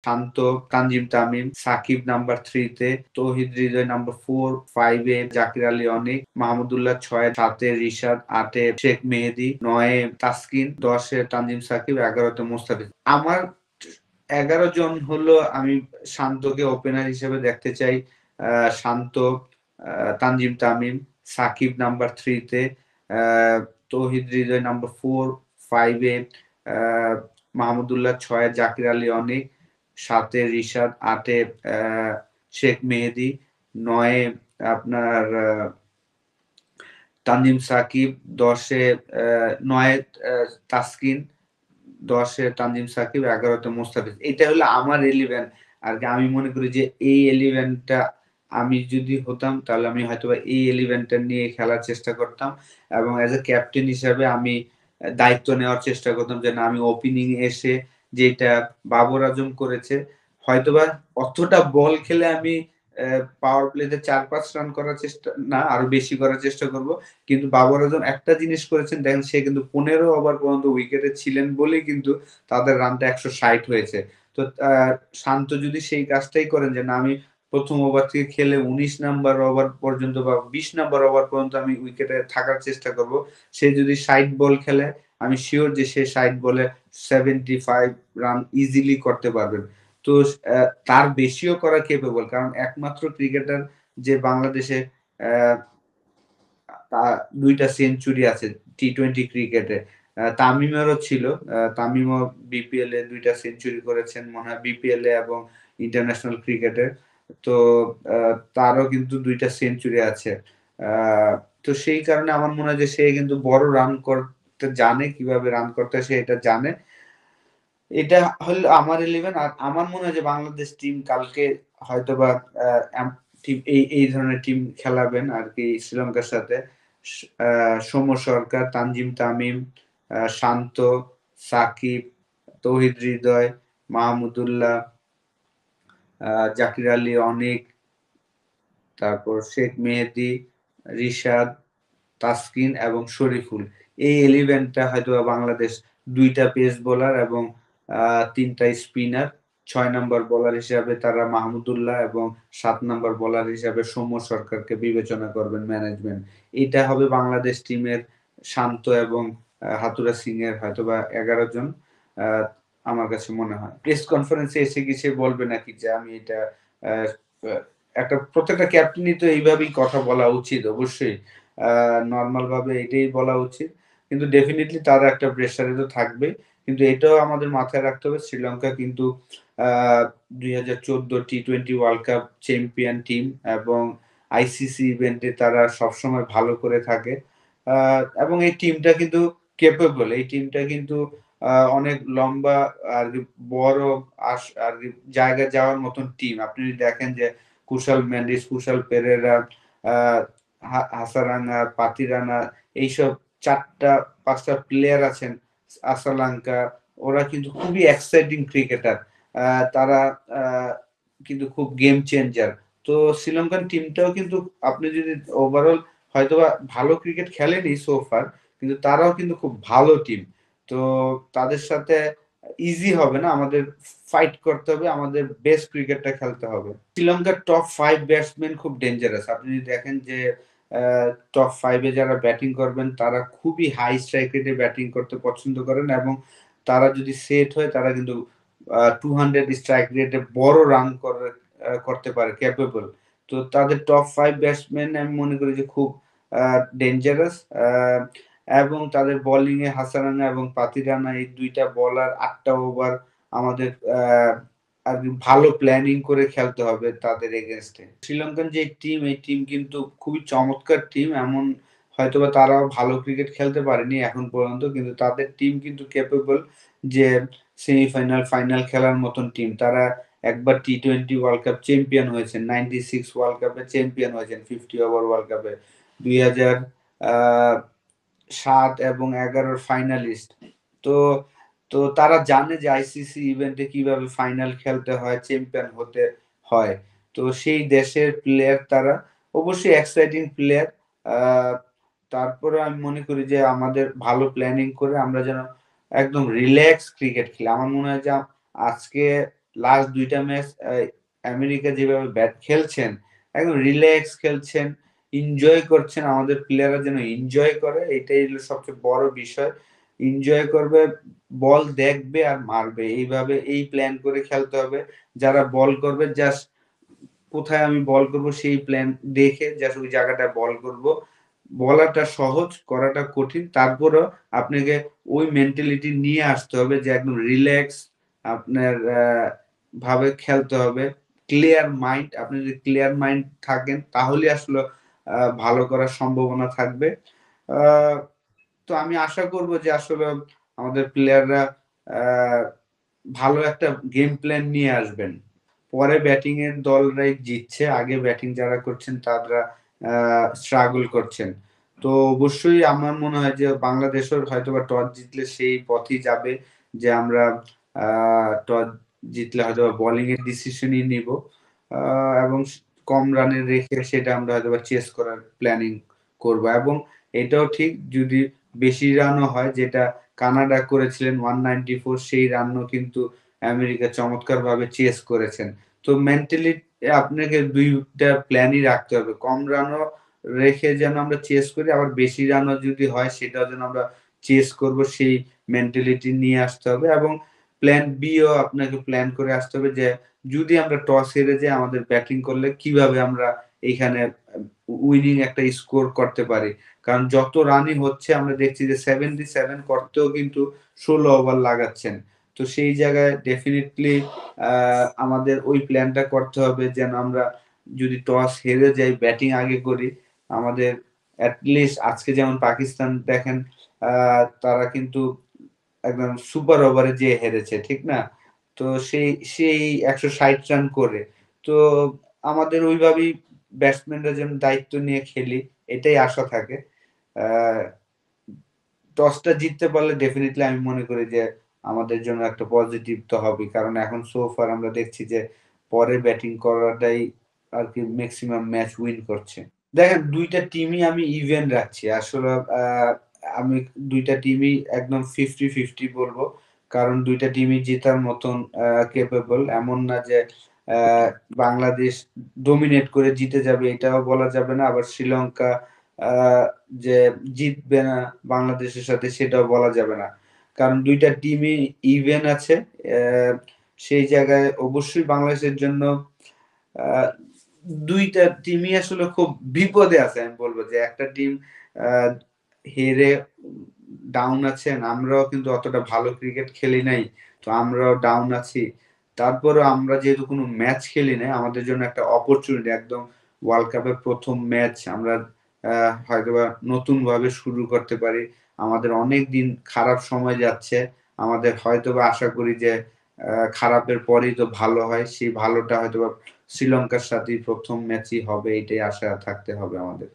শান্ত, Tanzim Tamim, Shakib number 3 তে, তৌহিদ হৃদয় number 4, 5 এ জাকির আলী অনিক, মাহমুদুল্লাহ 6, 7 এ রিশাদ, 8 এ শেখ মেহেদী, 9 এ তাসকিন, 10 এ তানজিম সাকিব, 11 তে মোস্তাফিজ। আমার 11 জন হলো আমি শান্তকে ওপেনার হিসেবে দেখতে চাই। শান্ত, তানজিম তামিম, সাকিব নাম্বার 3 তে, তৌহিদ হৃদয় নাম্বার 4, 5 এ মাহমুদুল্লাহ, 6 এ জাকির আলী অনিক, 7 এ রিশাদ, 8 এ শেখ মেহেদী, 9 এ আপনার তানজিম সাকিব, 10 এ 9 এ তাসকিন, 10 এ তানজিম সাকিব, 11 তে মোস্তাফিজ। এটা হলো আমার 11 আর কি। আমি মনে করি যে এই 11টা আমি যদি হতাম তাহলে আমি হয়তোবা এই 11টা নিয়ে খেলার চেষ্টা করতাম এবং এজ এ ক্যাপ্টেন হিসাবে আমি দায়িত্ব নেওয়ার চেষ্টা করতাম যে না, আমি ওপেনিং এসে যেটা বাবর আজম করেছে, হয়তোবা অতটা বল খেলে আমি পাওয়ার প্লেতে 4-5 রান করার চেষ্টা না, আরো বেশি করার চেষ্টা করব। কিন্তু বাবর আজম একটা জিনিস করেছেন, দেখেন সে কিন্তু 15 ওভার পর্যন্ত উইকেটে ছিলেন বলেই কিন্তু তাদের রানটা 160 হয়েছে। তো শান্ত যদি সেই কাজটাই করেন যে না, আমি প্রথম ওভার থেকে খেলে 19 নাম্বার ওভার পর্যন্ত বা 20 নাম্বার ওভার পর্যন্ত আমি উইকেটে থাকার চেষ্টা করব, সে যদি 60 বল খেলে আমি শিওর যে সে 60 বলে 75 রান ইজিলি করতে পারবেন। তো তার বেশিও করা কেপেবল, কারণ একমাত্র ক্রিকেটার যে বাংলাদেশে আহ, দুইটা সেঞ্চুরি আছে টি-20 ক্রিকেটে। তামিমেরও ছিল, তামিমও বিপিএল এ দুইটা সেঞ্চুরি করেছেন মনে হয়, বিপিএল এ এবং ইন্টারন্যাশনাল ক্রিকেটে। তো তারও কিন্তু দুইটা সেঞ্চুরি আছে। তো সেই কারণে আমার মনে হয় যে সে কিন্তু বড় রান করতে জানে, কিভাবে রান করতে হয় সে এটা জানে। এটা হলো আমার 11। আর আমার মনে হয় যে বাংলাদেশ টিম কালকে হয়তোবা টিম এই ধরনের টিম খেলাবেন আর কি শ্রীলঙ্কার সাথে। সৌম্য সরকার, তানজিম তামিম, শান্ত, সাকিব, তৌহিদ হৃদয়, মাহমুদুল্লাহ, জাকির আলী অনিক, তারপর শেখ মেহেদী, রিশাদ, তাসকিন এবং শরীফুল। এই 11টা হয়তো বাংলাদেশ দুইটা পেস বোলার এবং তিনটা স্পিনার, 6 নম্বর বোলার হিসাবে তারা মাহমুদুল্লাহ এবং 7 নম্বর বোলার হিসাবে সৌম্য সরকারকে বিবেচনা করবেন ম্যানেজমেন্ট। এটা হবে বাংলাদেশ টিমের শান্ত এবং হাতুরা সিং এর হয়তোবা 11 জন। আহ, আমার কাছে মনে হয় প্রেস কনফারেন্সে এসে কি সে বলবে নাকি যে আমি এটা আহ, একটা প্রত্যেকটা ক্যাপ্টেনই তো এইভাবেই কথা বলা উচিত অবশ্যই। নর্মাল ভাবে এটাই বলা উচিত, কিন্তু ডেফিনেটলি তারা একটা প্রেসারে তো থাকবে। কিন্তু এটাও আমাদের মাথায় রাখতে হবে শ্রীলঙ্কা কিন্তু 2014 টি-20 ওয়ার্ল্ড কাপ চ্যাম্পিয়ন টিম এবং আইসিসি ইভেন্টে তারা সবসময় ভালো করে থাকে। এবং এই টিমটা কিন্তু কেপেবল, এই টিমটা কিন্তু অনেক লম্বা আর কি, বড় আর কি জায়গায় যাওয়ার মতন টিম। আপনি যদি দেখেন যে কুশাল মেন্ডিস, কুশাল পেরেরা, আহ হাসারাঙ্গা, পাতিরানা, এইসব 4টা 5টা প্লেয়ার আছেন শ্রীলঙ্কা, ওরা কিন্তু খুবই এক্সাইটিং ক্রিকেটার। তারা কিন্তু খুব গেম চেঞ্জার। তো শ্রীলঙ্কান টিমটাও কিন্তু আপনি যদি ওভারঅল হয়তোবা ভালো ক্রিকেট খেলেনি সোফার, কিন্তু তারাও কিন্তু খুব ভালো টিম। তো তাদের সাথে ইজি হবে না, আমাদের ফাইট করতে হবে, আমাদের বেস্ট ক্রিকেটটা খেলতে হবে। শ্রীলঙ্কার টপ 5 ব্যাটসম্যান খুব ডেঞ্জারাস। আপনি যদি দেখেন যে টপ 5-এ যারা ব্যাটিং করবেন তারা খুবই হাই স্ট্রাইক রেটে ব্যাটিং করতে পছন্দ করেন এবং তারা যদি সেট হয় তারা কিন্তু 200 স্ট্রাইক রেটে বড় রান করতে পারে, ক্যাপেবল। তো তাদের টপ 5 ব্যাটসম্যান আমি মনে করি যে খুব ডেঞ্জারাস। এবং তাদের বোলিং এ হাসারাঙ্গা এবং পাতিরানা, এই দুইটা বোলার 8টা ওভার আমাদের আর কি ভালো প্ল্যানিং করে খেলতে হবে তাদের এগেনস্টে। শ্রীলঙ্কান যে টিম, এই টিম কিন্তু খুবই চমৎকার টিম। এমন হয়তোবা তারাও ভালো ক্রিকেট খেলতে পারেনি এখন পর্যন্ত, কিন্তু তাদের টিম কিন্তু ক্যাপেবল যে সেমিফাইনাল ফাইনাল খেলার মতন টিম। তারা একবার টি-20 ওয়ার্ল্ড কাপ চ্যাম্পিয়ন হয়েছেন, 96 ওয়ার্ল্ড কাপে চ্যাম্পিয়ন হয়েছেন 50 ওভার ওয়ার্ল্ড কাপে, 2007 এবং 11 ফাইনালিস্ট। তো তো তারা জানে যে আইসিসি ইভেন্টে কিভাবে ফাইনাল খেলতে হয়, চ্যাম্পিয়ন হতে হয়। তো সেই দেশের প্লেয়ার তারা, অবশ্যই এক্সাইটিং প্লেয়ার। তারপরে আমি মনে করি যে আমাদের ভালো প্ল্যানিং করে আমরা যেন একদম রিল্যাক্স ক্রিকেট খেলি। আমার মনে হয় যে আজকে লাস্ট ২ টা ম্যাচ আমেরিকা যেভাবে খেলছেন, একদম রিল্যাক্স খেলছেন, এনজয় করছেন। আমাদের প্লেয়াররা যেন এনজয় করে এটাই হলো সবচেয়ে বড় বিষয়। এনজয় করবে, বল দেখবে আর মারবে। এইভাবে এই প্ল্যান করে খেলতে হবে। যারা বল করবে জাস্ট কোথায় আমি বল করব সেই প্ল্যান দেখে জাস্ট ওই জায়গাটায় বল করব। বলাটা সহজ, করাটা কঠিন। তারপরেও আপনাকে ওই মেন্টালিটি নিয়ে আসতে হবে যে একদম রিল্যাক্স আপনার ভাবে খেলতে হবে। ক্লিয়ার মাইন্ড, আপনি যদি ক্লিয়ার মাইন্ড থাকেন তাহলে আসলে ভালো করার সম্ভাবনা থাকবে। আ তো আমি আশা করব যে আসলে আমাদের প্লেয়াররা আ ভালো একটা গেম প্ল্যান নিয়ে আসবেন। পরে ব্যাটিং এর দলরাই জিতছে। আগে ব্যাটিং যারা করছেন তারা আ স্ট্রাগল করছেন। তো অবশ্যই আমার মনে হয় যে বাংলাদেশের হয়তোবা টস জিতলে সেই পথেই যাবে যে আমরা আ টস জিতলে হয়তোবা বোলিং এর ডিসিশনই নিবো। আ এবং কম রানে রেখে সেটা আমরা হয়তোবা চেস করার প্ল্যানিং করব এবং এটাও ঠিক যদি বেশি রানও হয় যেটা কানাডা করেছিলেন 194 সেই রানও কিন্তু আমেরিকা চমৎকারভাবে চেস করেছেন। তো মেন্টালি আপনাকে ২ টা প্ল্যানই রাখতে হবে। কম রানও রেখে যেন আমরা চেস করি, আবার বেশি রানও যদি হয় সেটাও যেন আমরা চেস করব সেই মেন্টালিটি নিয়ে আসতে হবে এবং প্ল্যান বি ও আপনাকে প্ল্যান করে আসতে হবে যে যদি আমরা টস হেরে যাই আমাদের ব্যাটিং করলে কিভাবে আমরা এইখানে উইনিং একটা স্কোর করতে পারি। কারণ যত রানই হচ্ছে আমরা দেখছি যে 77 করতেও কিন্তু ১৬ ওভার লাগাচ্ছেন। তো সেই জায়গায় ডেফিনিটলি আ আমাদের ওই প্ল্যানটা করতে হবে যেন আমরা যদি টস হেরে যাই ব্যাটিং আগে করি। আমাদের এট লিস্ট আজকে যেমন পাকিস্তান দেখেন আ তারা কিন্তু একদম সুপার ওভারে যেয়ে হেরেছে, ঠিক না? তো সেই ১৬০ রান করে। তো আমাদের ওইভাবেই ব্যাটসম্যানরা যেন দায়িত্ব নিয়ে খেলি, এটাই আশা থাকে। আ টসটা জিততে পারলে ডেফিনিটলি আমি মনে করি যে আমাদের জন্য একটা পজিটিভ তো হবেই। কারণ এখন সো ফার আমরা দেখছি যে পরে ব্যাটিং করাটাই আরকি মেক্সিমাম ম্যাচ উইন করছে। দেখেন ২ টা টিমই আমি ইভেন রাখছি। আসলে আমি ২ টা টিমই একদম 50-50 বলব। কারণ ২ টা টিমই জেতার মতন ক্যাপেবল। এমন না যে আ বাংলাদেশ ডমিনেট করে জিতে যাবে এটাও বলা যাবে না। আবার শ্রীলঙ্কা আ যে জিতবে না বাংলাদেশের সাথে সেটাও বলা যাবে না। কারণ ২ টা টিমই ইভেন আছে। সেই জায়গায় অবশ্যই বাংলাদেশের জন্য আ ২ টা টিমই আসলে খুব বিপদে আছে আমি বলব যে একটা টিম আ হেরে ডাউন আছেন। আমরাও কিন্তু অতটা ভালো ক্রিকেট খেলি নাই। তো আমরাও ডাউন আছি। তারপরেও আমরা যেহেতু কোনো ম্যাচ খেলি নাই, আমাদের জন্য একটা অপরচুনিটি একদম ওয়ার্ল্ড কাপের ১ম ম্যাচ আমরা আ হয়তোবা নতুনভাবে শুরু করতে পারি। আমাদের অনেকদিন খারাপ সময় যাচ্ছে। আমাদের হয়তোবা আশা করি যে খারাপের পরেই তো ভালো হয়। সেই ভালোটা হয়তোবা শ্রীলঙ্কার সাথেই ১ম ম্যাচই হবে এটাই আশা থাকতে হবে আমাদের।